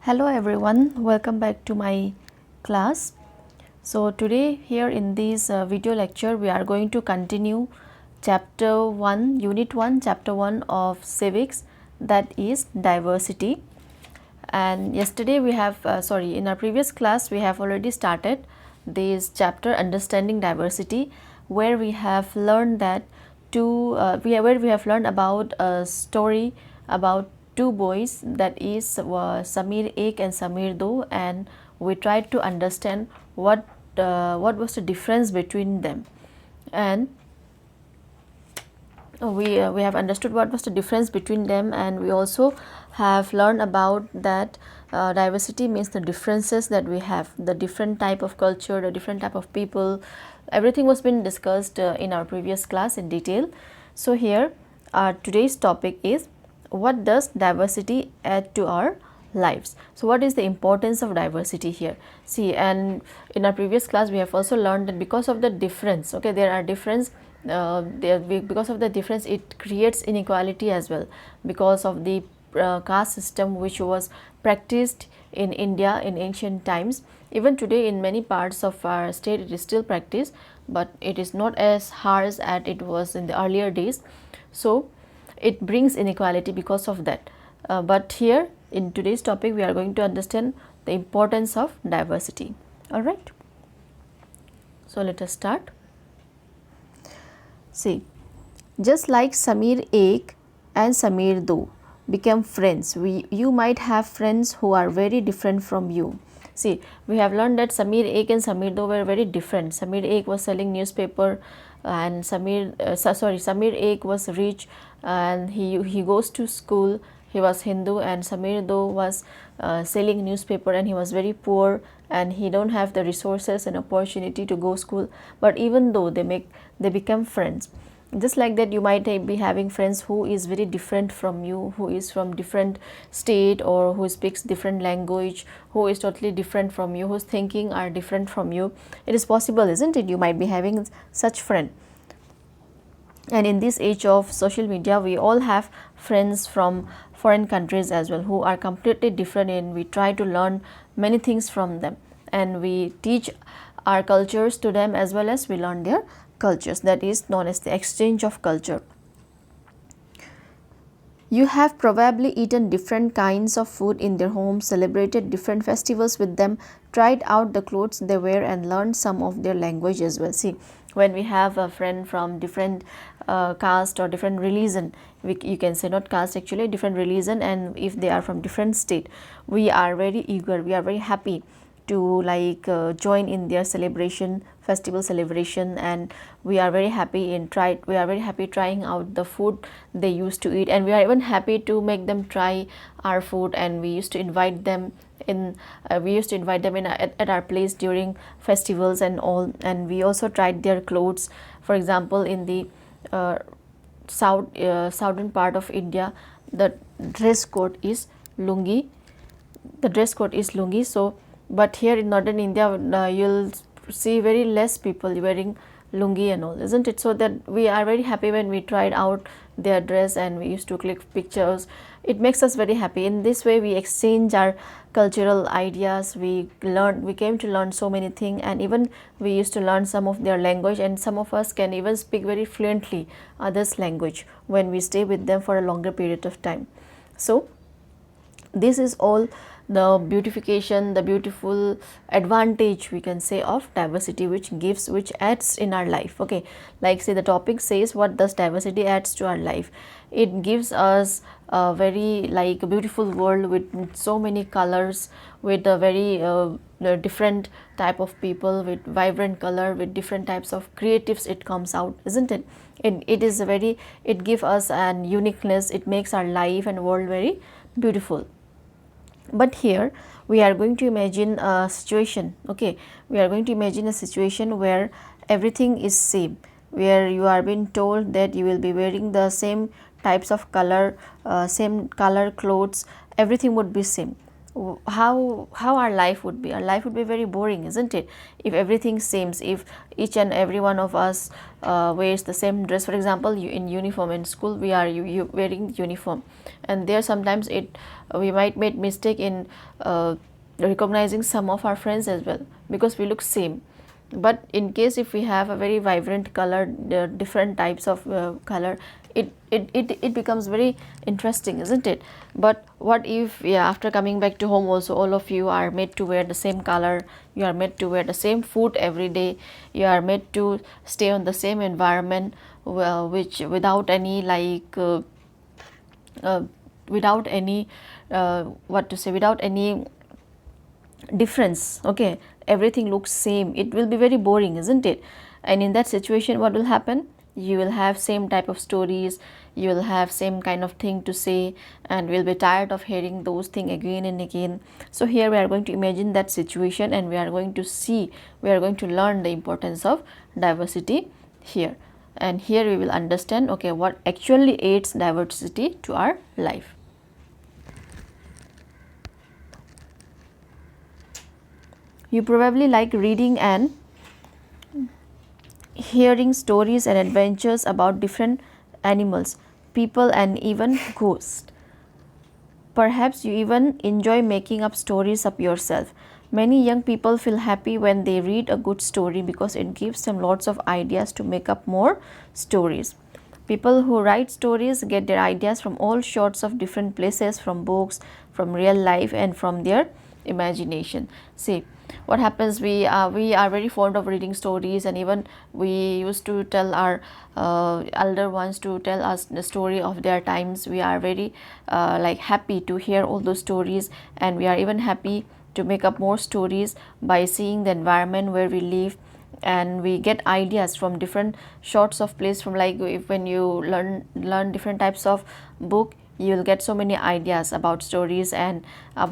Hello everyone, welcome back to my class. So today here in this video lecture we are going to continue chapter 1, unit 1, chapter 1 of civics, that is diversity. And yesterday we have in our previous class we have already started this chapter, understanding diversity, where we have learned that where we have learned about a story about two boys, that is Samir Ek and Samir Do, and we tried to understand what was the difference between them. And we have understood what was the difference between them, and we also have learned about that diversity means the differences that we have, the different type of culture, the different type of people. Everything was been discussed in our previous class in detail. So here today's topic is, what does diversity add to our lives? So what is the importance of diversity here? See, and in our previous class we have also learned that because of the difference, okay, there are difference, because of the difference it creates inequality as well, because of the caste system which was practiced in India in ancient times. Even today in many parts of our state it is still practiced, but it is not as harsh as it was in the earlier days. So it brings inequality because of that. But here in today's topic we are going to understand the importance of diversity. All right, so let us start. See, just like Samir Ek and Samir Do became friends, you might have friends who are very different from you. See, we have learned that Samir Ek and Samir Do were very different. Samir Ek was selling newspaper, and Samir Ek was rich, and he goes to school. He was Hindu, and Samir Do was selling newspaper, and he was very poor, and he don't have the resources and opportunity to go school. But even though they become friends, just like that you might be having friends who is very different from you, who is from different state, or who speaks different language, who is totally different from you, whose thinking are different from you. It is possible, isn't it? You might be having such friend. And in this age of social media we all have friends from foreign countries as well, who are completely different, and we try to learn many things from them, and we teach our cultures to them as well as we learn their cultures. That is known as the exchange of culture. You have probably eaten different kinds of food in their homes, celebrated different festivals with them, tried out the clothes they wear, and learned some of their language as well. See, when we have a friend from different caste or different religion, you can say not caste, actually different religion, and if they are from different state, we are very eager, we are very happy to join in their festival celebration, and we are very happy trying out the food they used to eat, and we are even happy to make them try our food, and we used to invite them at our place during festivals and all. And we also tried their clothes. For example, in the southern part of India, the dress code is lungi. So but here in northern India you'll see very less people wearing lungi and all, isn't it? So that we are very happy when we tried out their dress, and we used to click pictures. It makes us very happy. In this way we exchange our cultural ideas, we came to learn so many things, and even we used to learn some of their language, and some of us can even speak very fluently others language when we stay with them for a longer period of time. So this is all the beautiful advantage, we can say, of diversity, which adds in our life. Okay, like say the topic says, what does diversity adds to our life? It gives us a very beautiful world with so many colors, with a very different type of people, with vibrant color, with different types of creatives it comes out, isn't it? It gives us an uniqueness. It makes our life and world very beautiful. But here we are going to imagine a situation, okay, we are going to imagine a situation where everything is same, where you are being told that you will be wearing the same types of color, same color clothes, everything would be same. how our life would be. Our life would be very boring, isn't it, if everything seems, if each and every one of us wears the same dress. For example, you in uniform in school, we are you wearing uniform, and there sometimes it we might make mistake in recognizing some of our friends as well, because we look same. But in case if we have a very vibrant color, different types of color, it becomes very interesting, isn't it? But what if, yeah, after coming back to home also, all of you are made to wear the same color, you are made to wear the same food every day, you are made to stay on the same environment, well, which without any like uh, without any what to say, without any difference, okay, everything looks same, it will be very boring, isn't it? And in that situation, what will happen? You will have same type of stories, you will have same kind of thing to say, and will be tired of hearing those things again and again. So here we are going to imagine that situation, and we are going to see, we are going to learn the importance of diversity here. And here we will understand, okay, what actually aids diversity to our life. You probably like reading and hearing stories and adventures about different animals, people, and even ghosts. Perhaps you even enjoy making up stories up yourself. Many young people feel happy when they read a good story because it gives them lots of ideas to make up more stories. People who write stories get their ideas from all sorts of different places, from books, from real life, and from their imagination. See, what happens, we are very fond of reading stories, and even we used to tell our elder ones to tell us the story of their times. We are very like happy to hear all those stories, and we are even happy to make up more stories by seeing the environment where we live, and we get ideas from different sorts of place. From like, if when you learn different types of book, you will get so many ideas about stories, and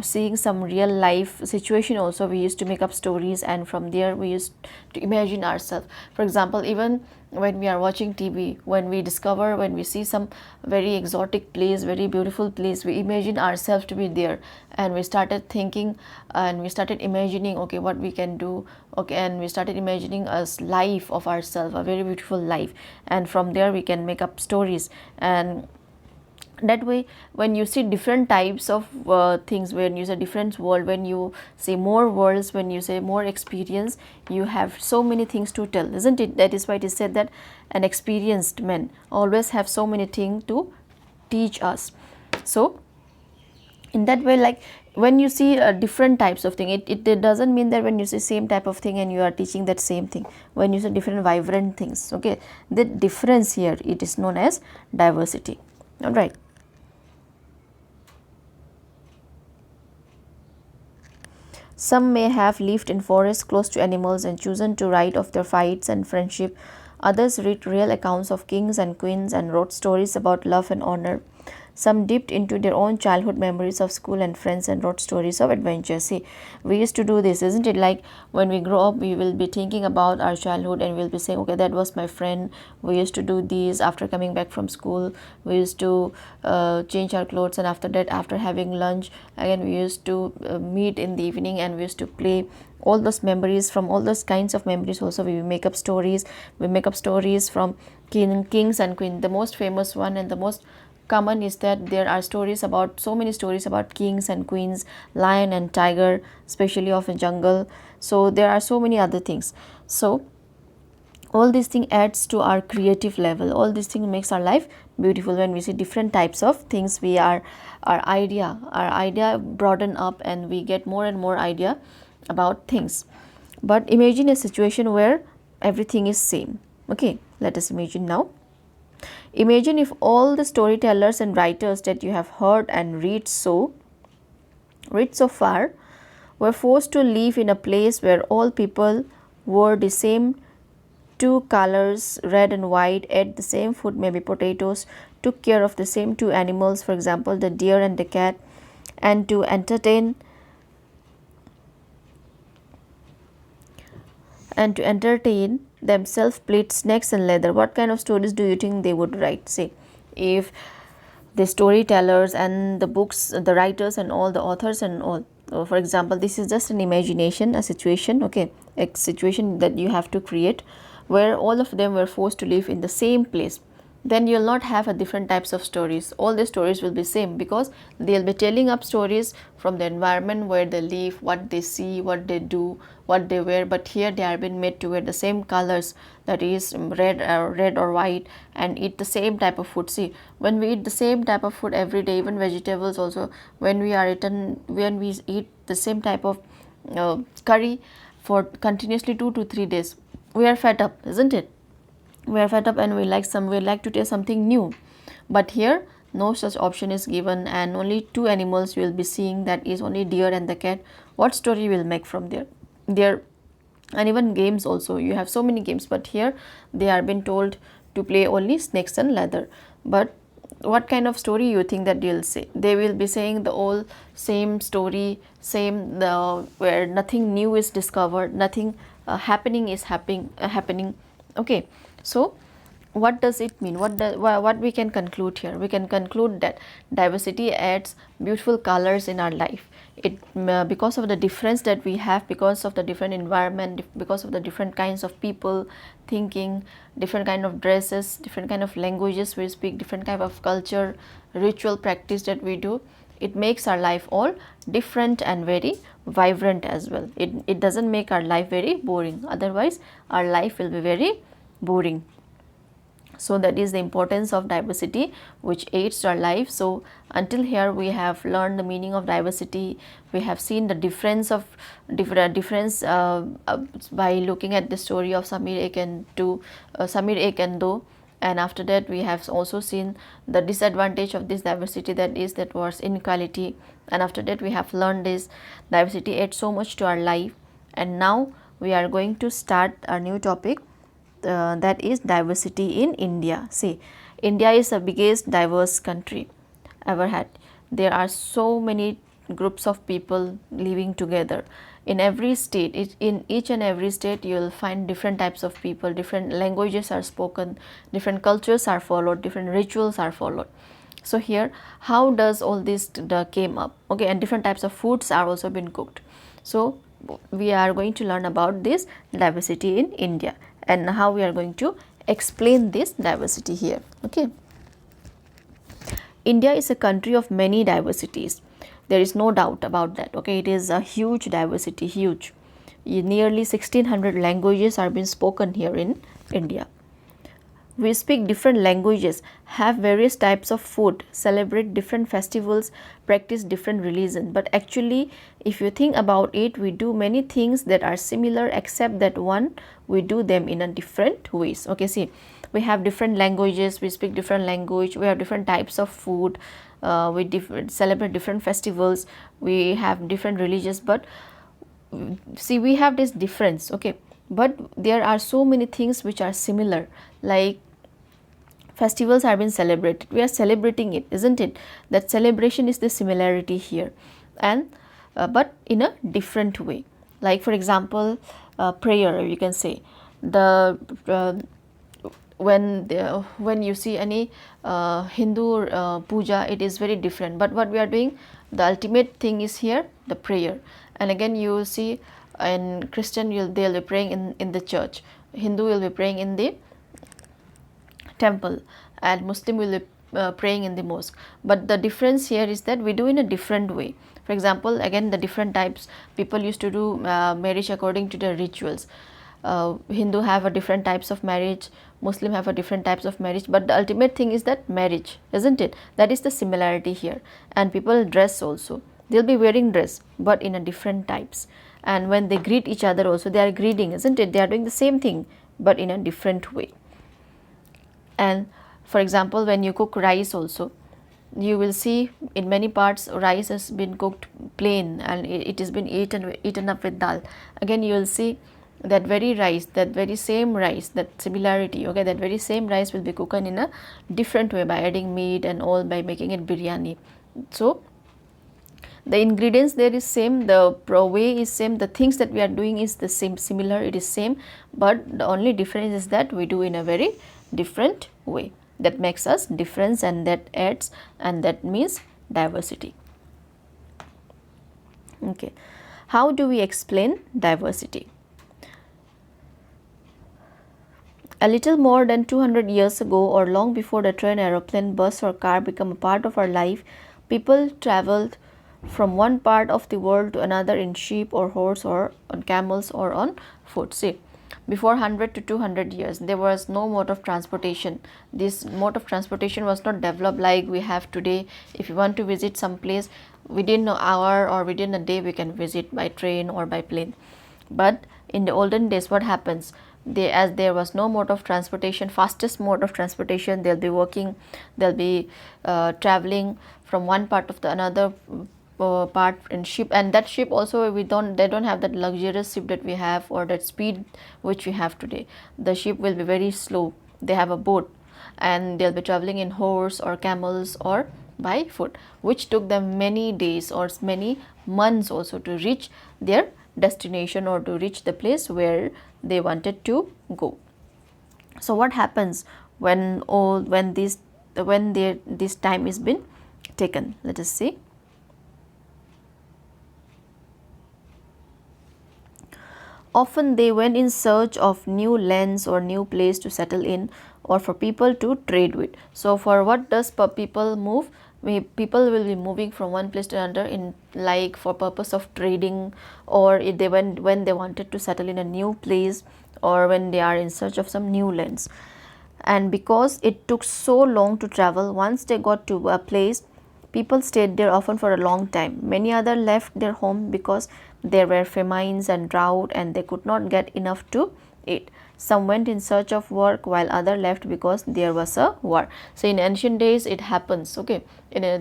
seeing some real life situation also, we used to make up stories, and from there we used to imagine ourselves. For example, even when we are watching TV, when we discover, when we see some very exotic place, very beautiful place, we imagine ourselves to be there, and we started thinking, and we started imagining, okay, what we can do, okay, and we started imagining a life of ourselves, a very beautiful life, and from there we can make up stories. And that way, when you see different types of things, when you see different world, when you see more worlds, when you say more experience, you have so many things to tell, isn't it? That is why it is said that an experienced man always have so many things to teach us. So in that way, like when you see different types of thing, it doesn't mean that when you see same type of thing and you are teaching that same thing. When you see different vibrant things, okay, the difference here, it is known as diversity. All right. Some may have lived in forests close to animals and chosen to write of their fights and friendship. Others read real accounts of kings and queens and wrote stories about love and honor. Some dipped into their own childhood memories of school and friends and wrote stories of adventure. See, we used to do this, isn't it? Like when we grow up, we will be thinking about our childhood, and we'll be saying, okay, that was my friend. We used to do these after coming back from school. We used to change our clothes, and after that, after having lunch, again we used to meet in the evening, and we used to play. All those memories, from all those kinds of memories also, we make up stories. We make up stories from kings and queens. The most famous one and the most common is that there are stories about, so many stories about kings and queens, lion and tiger, especially of a jungle. So there are so many other things. So all these thing adds to our creative level. All these thing makes our life beautiful. When we see different types of things, we are, our idea broaden up, and we get more and more idea about things. But imagine a situation where everything is same. Okay, let us imagine now. Imagine if all the storytellers and writers that you have heard and read so far were forced to live in a place where all people wore the same two colors, red and white, ate the same food, maybe potatoes, took care of the same two animals, for example, the deer and the cat, and to entertain themselves played snakes and leather. What kind of stories do you think they would write? Say, if the storytellers and the books, the writers and all the authors and all, For example, this is just an imagination, a situation, okay, a situation that you have to create where all of them were forced to live in the same place. Then you'll not have a different types of stories. All the stories will be same because they'll be telling up stories from the environment where they live, what they see, what they do, what they wear. But here they are being made to wear the same colors, that is red or white, and eat the same type of food. See, when we eat the same type of food every day, even vegetables also, when we eat the same type of curry for continuously 2 to 3 days, we are fed up, isn't it? We are fed up and we like to taste something new. But here no such option is given, and only two animals you will be seeing, that is only deer and the cat. What story you will make from there? And even games also, you have so many games, but here they are being told to play only snakes and leather. But what kind of story you think that they'll say? They will be saying the all same story, same, where nothing new is discovered, nothing happening is happening. Okay, so what does it mean? What we can conclude here? We can conclude that diversity adds beautiful colors in our life. It because of the difference that we have, because of the different environment, because of the different kinds of people thinking, different kind of dresses, different kind of languages we speak, different kind of culture, ritual practice that we do, it makes our life all different and very vibrant as well. It doesn't make our life very boring, otherwise our life will be very boring. So that is the importance of diversity, which aids our life. So until here we have learned the meaning of diversity. We have seen the difference of difference by looking at the story of Samir Ek and Do. And after that we have also seen the disadvantage of this diversity, that was inequality. And after that we have learned this diversity adds so much to our life. And now we are going to start a new topic, that is diversity in India. See, India is the biggest diverse country ever had. There are so many groups of people living together in every state. In each and every state you will find different types of people, different languages are spoken, different cultures are followed, different rituals are followed. So here, how does all this came up? Okay, and different types of foods are also been cooked. So we are going to learn about this diversity in India and how we are going to explain this diversity here. Okay, India is a country of many diversities. There is no doubt about that. Okay, it is a huge diversity, huge. Nearly 1600 languages are being spoken here in India. We speak different languages, have various types of food, celebrate different festivals, practice different religion. But actually, if you think about it, we do many things that are similar, except that one, we do them in a different ways. Okay, see, we have different languages, we speak different language, we have different types of food, we celebrate different festivals, we have different religions. But see, we have this difference, okay, but there are so many things which are similar, like festivals are being celebrated, we are celebrating it, isn't it? That celebration is the similarity here. And but in a different way. Like for example, prayer, you can say, the when you see any Hindu puja, it is very different. But what we are doing, the ultimate thing is here the prayer. And again you see in Christian, they'll be praying in the church, Hindu will be praying in the temple, and Muslim will be praying in the mosque. But the difference here is that we do in a different way. For example, again the different types, people used to do marriage according to the rituals. Hindu have a different types of marriage, Muslim have a different types of marriage, but the ultimate thing is that marriage, isn't it? That is the similarity here. And people dress also, they'll be wearing dress but in a different types. And when they greet each other also, they are greeting, isn't it? They are doing the same thing but in a different way. And for example, when you cook rice also, you will see in many parts rice has been cooked plain and it has been eaten up with dal. Again you will see that very rice, that very same rice, that similarity, okay, that very same rice will be cooked in a different way by adding meat and all, by making it biryani. So the ingredients there is same, the way is same, the things that we are doing is the same, similar, it is same, but the only difference is that we do in a very different way. That makes us difference, and that adds, and that means diversity. Okay, how do we explain diversity? A little more than 200 years ago, or long before the train, aeroplane, bus or car become a part of our life, people traveled from one part of the world to another in sheep or horse or on camels or on foot. See, before 100 to 200 years there was no mode of transportation. This mode of transportation was not developed like we have today. If you want to visit some place, within an hour or within a day we can visit by train or by plane. But in the olden days, what happens, as there was no mode of transportation, fastest mode of transportation, they'll be working, they'll be traveling from one part of the another part in ship, and that ship also they don't have that luxurious ship that we have or that speed which we have today. The ship will be very slow. They have a boat and they'll be traveling in horse or camels or by foot, which took them many days or many months also to reach their destination or to reach the place where they wanted to go. So what happens when this time is been taken? Let us see. Often they went in search of new lands or new place to settle in, or for people to trade with. So for what does people move? People will be moving from one place to another in like for purpose of trading, or if they when they wanted to settle in a new place, or when they are in search of some new lands. And because it took so long to travel, once they got to a place, people stayed there often for a long time. Many other left their home because there were famines and drought and they could not get enough to eat. Some went in search of work while other left because there was a war. So in ancient days it happens, okay,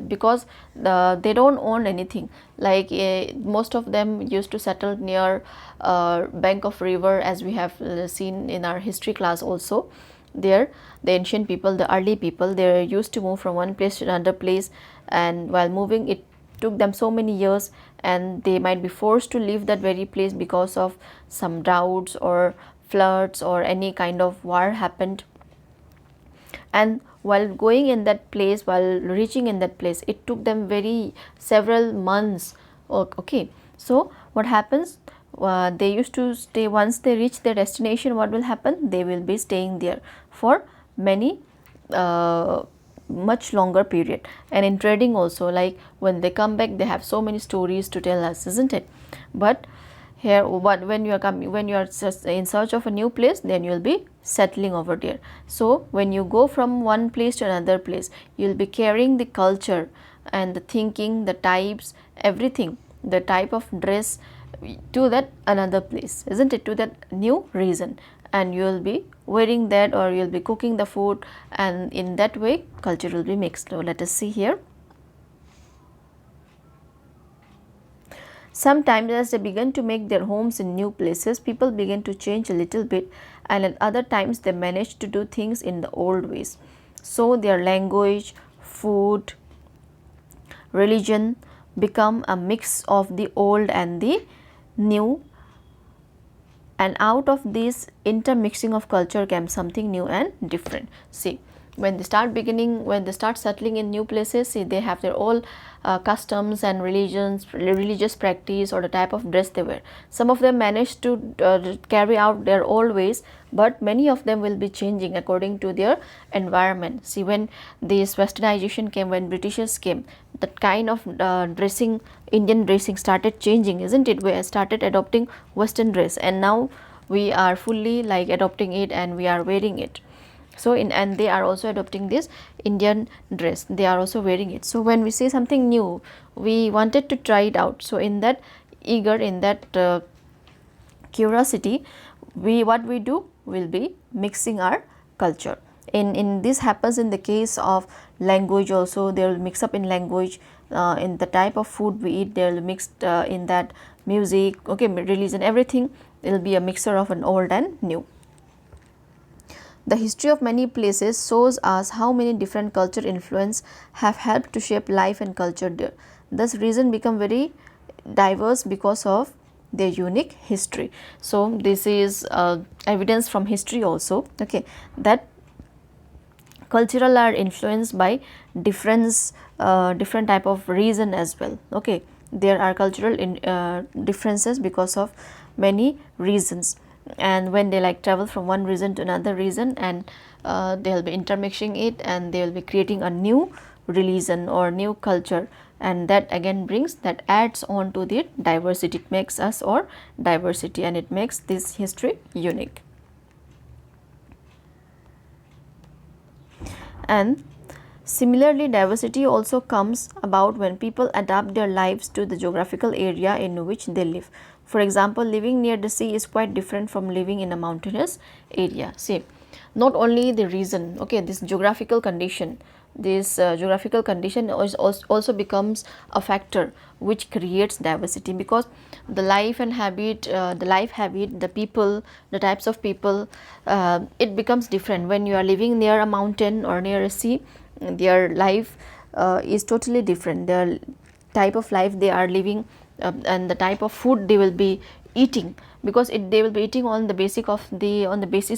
because they don't own anything. Like most of them used to settle near bank of river, as we have seen in our history class also. There the ancient people, the early people, they used to move from one place to another place, and while moving it took them so many years, and they might be forced to leave that very place because of some droughts or floods or any kind of war happened. And while going in that place, while reaching in that place, it took them several months. Okay, so what happens, they used to stay. Once they reach their destination, what will happen? They will be staying there for many much longer period. And in trading also, like when they come back, they have so many stories to tell us, isn't it? But here, when you are in search of a new place, then you will be settling over there. So when you go from one place to another place, you will be carrying the culture and the thinking, the types, everything, the type of dress to that another place, isn't it, to that new region, and you will be wearing that, or you will be cooking the food, and in that way culture will be mixed. So let us see here. Sometimes as they begin to make their homes in new places, people begin to change a little bit, and at other times they manage to do things in the old ways. So their language, food, religion become a mix of the old and the new, and out of this intermixing of culture came something new and different. See, when they start settling in new places, see, they have their own customs and religious practice, or the type of dress they wear. Some of them manage to carry out their old ways, but many of them will be changing according to their environment. See, when this westernization came, when Britishers came, that kind of dressing, Indian dressing started changing, isn't it? We started adopting Western dress, and now we are fully like adopting it and we are wearing it. So and they are also adopting this Indian dress, they are also wearing it. So when we say something new, we wanted to try it out. So in that curiosity, what we do will be mixing our culture. In this happens in the case of language also. They will mix up in language, in the type of food we eat, they will mix in that music, okay, religion, everything. It will be a mixture of an old and new. The history of many places shows us how many different culture influence have helped to shape life and culture there. Thus region become very diverse because of their unique history. So this is evidence from history also, okay, that cultural are influenced by different type of reason as well, okay. there are cultural differences because of many reasons, and when they like travel from one region to another region, and they will be intermixing it, and they will be creating a new religion or new culture, and that again brings, that adds on to the diversity. It makes us or diversity, and it makes this history unique. And similarly, diversity also comes about when people adapt their lives to the geographical area in which they live. For example, living near the sea is quite different from living in a mountainous area. See, not only the reason, okay, this geographical condition, also becomes a factor which creates diversity, because the life and habit, the people, the types of people, it becomes different when you are living near a mountain or near a sea. Their life is totally different. Their type of life they are living, and the type of food they will be eating, because they will be eating on the basis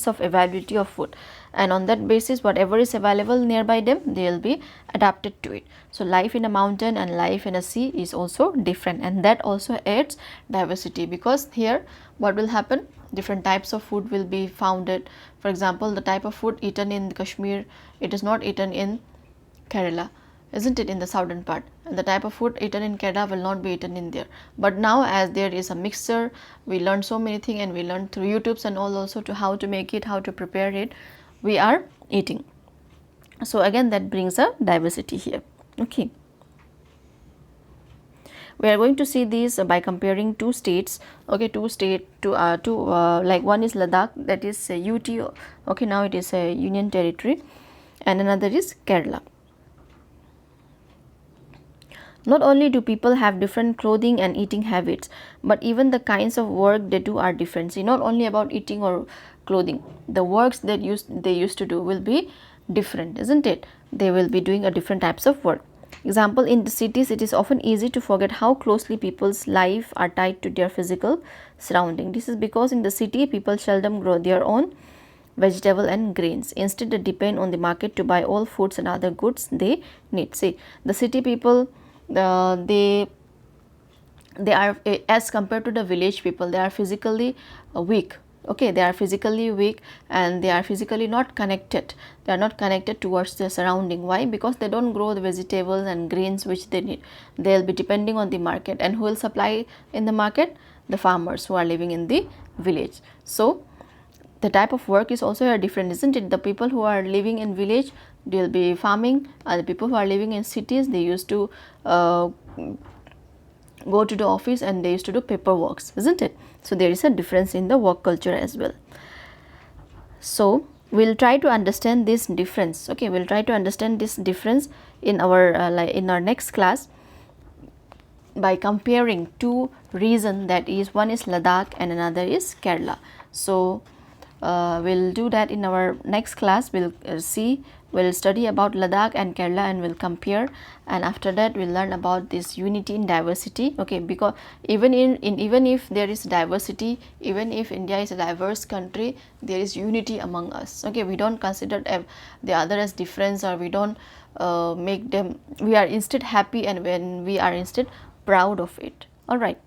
of availability of food, and on that basis whatever is available nearby them, they will be adapted to it. So life in a mountain and life in a sea is also different, and that also adds diversity, because here what will happen, different types of food will be founded. For example, the type of food eaten in Kashmir, it is not eaten in Kerala, isn't it, in the southern part, and the type of food eaten in Kerala will not be eaten in there. But now, as there is a mixture, we learn so many things, and we learn through YouTubes and all also to how to make it, how to prepare it, we are eating. So again, that brings a diversity here. Okay, we are going to see these by comparing two states. Okay, like one is Ladakh, that is UT. Okay, now it is a union territory, and another is Kerala. Not only do people have different clothing and eating habits, but even the kinds of work they do are different. See, not only about eating or clothing, the works that they used to do will be different, isn't it? They will be doing a different types of work. Example, in the cities, it is often easy to forget how closely people's life are tied to their physical surrounding. This is because in the city, people seldom grow their own vegetable and grains. Instead, they depend on the market to buy all foods and other goods they need. See, the city people, they are, as compared to the village people, they are physically weak. Okay, they are physically weak, and they are physically not connected. They are not connected towards their surrounding. Why? Because they don't grow the vegetables and grains which they need. They will be depending on the market, and who will supply in the market? The farmers who are living in the village. So the type of work is also different, isn't it? The people who are living in village, they will be farming, and the people who are living in cities, they used to go to the office, and they used to do paperwork, isn't it? So there is a difference in the work culture as well. So we'll try to understand this difference. Okay, we'll try to understand this difference in our in our next class by comparing two regions, that is, one is Ladakh and another is Kerala. So we'll do that in our next class. We'll study about Ladakh and Kerala, and we'll compare, and after that we'll learn about this unity in diversity. Okay, because even if there is diversity, even if India is a diverse country, there is unity among us. Okay, we don't consider the other as difference, or we don't make them, we are instead happy, and when we are instead proud of it. All right,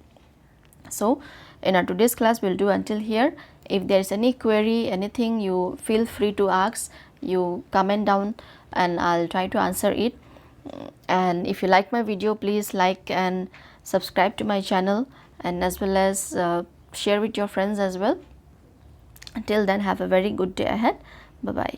so in our today's class we'll do until here. If there is any query, anything, you feel free to ask. You comment down, and I'll try to answer it. And if you like my video, please like and subscribe to my channel, and as well as share with your friends as well. Until then, have a very good day ahead. Bye bye.